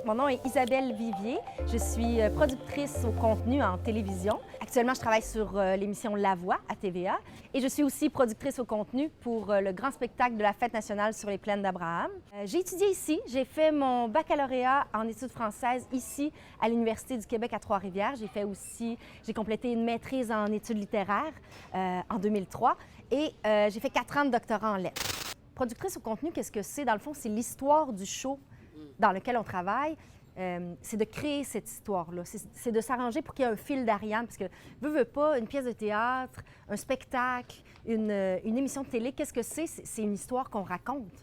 Mon nom est Isabelle Vivier. Je suis productrice au contenu en télévision. Actuellement, je travaille sur l'émission La Voix à TVA et je suis aussi productrice au contenu pour le grand spectacle de la Fête nationale sur les plaines d'Abraham. J'ai étudié ici. J'ai fait mon baccalauréat en études françaises ici à l'Université du Québec à Trois-Rivières. J'ai complété une maîtrise en études littéraires en 2003 et j'ai fait 4 ans de doctorat en lettres. Productrice au contenu, qu'est-ce que c'est? Dans le fond, c'est l'histoire du show dans lequel on travaille. C'est de créer cette histoire-là. C'est de s'arranger pour qu'il y ait un fil d'Ariane, parce que, veut pas, une pièce de théâtre, un spectacle, une émission de télé, qu'est-ce que c'est? C'est une histoire qu'on raconte.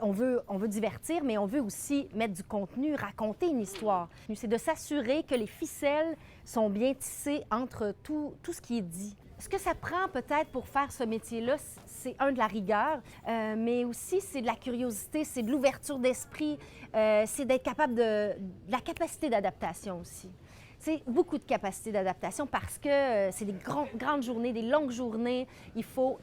On veut divertir, mais on veut aussi mettre du contenu, raconter une histoire. C'est de s'assurer que les ficelles sont bien tissées entre tout ce qui est dit. Ce que ça prend peut-être pour faire ce métier-là, c'est de la rigueur, mais aussi c'est de la curiosité, c'est de l'ouverture d'esprit, c'est d'être capable de la capacité d'adaptation aussi. C'est beaucoup de capacité d'adaptation parce que c'est des grandes journées, des longues journées. Il faut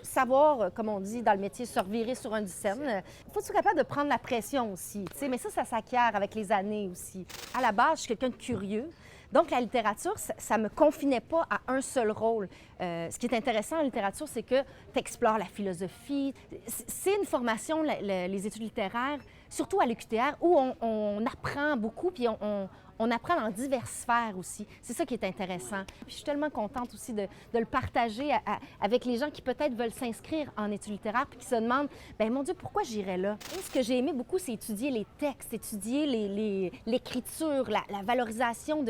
savoir, comme on dit dans le métier, se revirer sur un scène. Il faut être capable de prendre la pression aussi, mais ça s'acquiert avec les années aussi. À la base, je suis quelqu'un de curieux. Donc, la littérature, ça ne me confinait pas à un seul rôle. Ce qui est intéressant en littérature, c'est que tu explores la philosophie. C'est une formation, les études littéraires, surtout à l'UQTR, où on apprend beaucoup, puis on apprend dans diverses sphères aussi. C'est ça qui est intéressant. Puis je suis tellement contente aussi de le partager avec les gens qui peut-être veulent s'inscrire en études littéraires puis qui se demandent, bien mon Dieu, pourquoi j'irais là? Et ce que j'ai aimé beaucoup, c'est étudier les textes, étudier l'écriture, la valorisation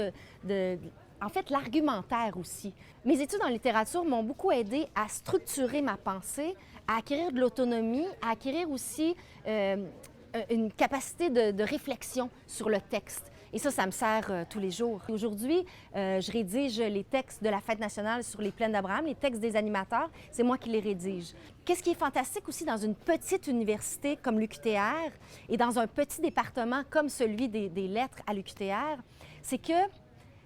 en fait, l'argumentaire aussi. Mes études en littérature m'ont beaucoup aidé à structurer ma pensée, à acquérir de l'autonomie, à acquérir aussi une capacité de réflexion sur le texte. Et ça me sert tous les jours. Aujourd'hui, je rédige les textes de la Fête nationale sur les plaines d'Abraham, les textes des animateurs, c'est moi qui les rédige. Qu'est-ce qui est fantastique aussi dans une petite université comme l'UQTR et dans un petit département comme celui des lettres à l'UQTR, c'est que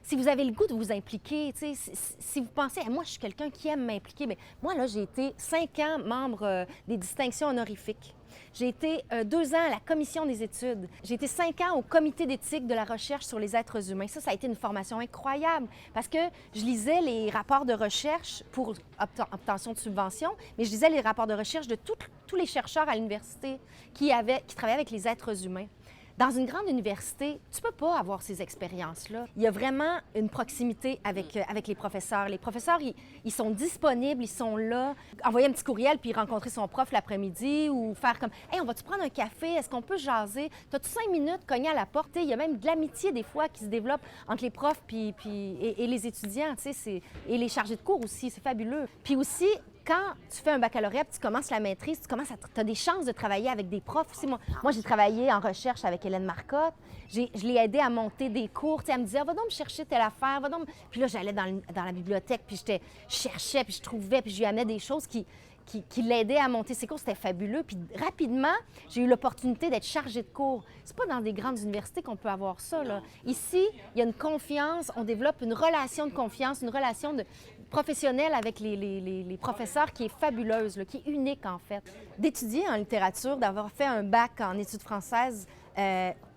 si vous avez le goût de vous impliquer, si vous pensez, moi, je suis quelqu'un qui aime m'impliquer, mais moi, là, j'ai été 5 ans membre des distinctions honorifiques. J'ai été 2 ans à la commission des études. J'ai été 5 ans au comité d'éthique de la recherche sur les êtres humains. Ça a été une formation incroyable parce que je lisais les rapports de recherche pour obtention de subventions, mais je lisais les rapports de recherche de tous les chercheurs à l'université qui travaillaient avec les êtres humains. Dans une grande université, tu ne peux pas avoir ces expériences-là. Il y a vraiment une proximité avec les professeurs. Les professeurs, ils sont disponibles, ils sont là. Envoyer un petit courriel puis rencontrer son prof l'après-midi ou faire comme « Hey, on va-tu prendre un café? Est-ce qu'on peut jaser? T'as-tu 5 minutes cogner à la porte? » Il y a même de l'amitié des fois qui se développe entre les profs et les étudiants, et les chargés de cours aussi. C'est fabuleux. Puis aussi, quand tu fais un baccalauréat, tu commences la maîtrise, tu as des chances de travailler avec des profs aussi. Moi j'ai travaillé en recherche avec Hélène Marcotte. Je l'ai aidée à monter des cours. Elle me disait, va donc me chercher telle affaire, va donc... Puis là, j'allais dans la bibliothèque, puis je cherchais, puis je trouvais, puis je lui amenais des choses qui l'aidaient à monter ses cours. C'était fabuleux. Puis rapidement, j'ai eu l'opportunité d'être chargée de cours. C'est pas dans des grandes universités qu'on peut avoir ça, là. Ici, il y a une confiance, on développe une relation de confiance, une relation professionnelle avec les professeurs qui est fabuleuse, là, qui est unique, en fait. D'étudier en littérature, d'avoir fait un bac en études françaises,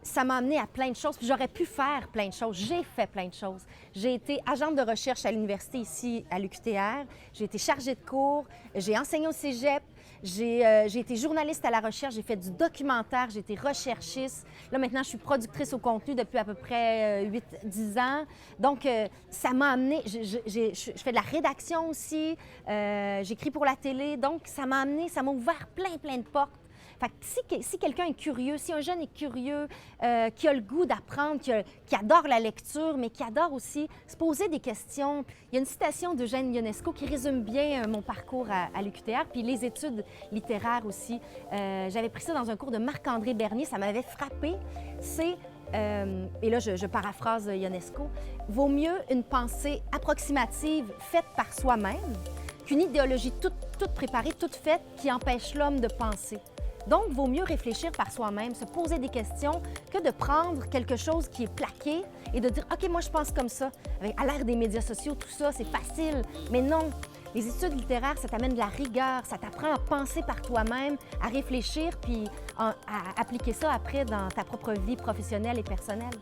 ça m'a amené à plein de choses, puis j'aurais pu faire plein de choses. J'ai fait plein de choses. J'ai été agente de recherche à l'université ici, à l'UQTR. J'ai été chargée de cours. J'ai enseigné au cégep. J'ai été journaliste à la recherche. J'ai fait du documentaire. J'ai été recherchiste. Là, maintenant, je suis productrice au contenu depuis à peu près 8-10 ans. Donc, ça m'a amené... Je fais de la rédaction aussi. J'écris pour la télé. Donc, ça m'a ouvert plein de portes. Fait que si quelqu'un est curieux, si un jeune est curieux, qui a le goût d'apprendre, qui adore la lecture, mais qui adore aussi se poser des questions. Il y a une citation d'Eugène Ionesco qui résume bien mon parcours à l'UQTR, puis les études littéraires aussi. J'avais pris ça dans un cours de Marc-André Bernier, ça m'avait frappée. C'est, et là je paraphrase Ionesco, « Vaut mieux une pensée approximative faite par soi-même qu'une idéologie toute préparée, toute faite, qui empêche l'homme de penser. » Donc, il vaut mieux réfléchir par soi-même, se poser des questions, que de prendre quelque chose qui est plaqué et de dire « OK, moi, je pense comme ça. » À l'ère des médias sociaux, tout ça, c'est facile. Mais non, Les études littéraires, ça t'amène de la rigueur, ça t'apprend à penser par toi-même, à réfléchir, puis à appliquer ça après dans ta propre vie professionnelle et personnelle.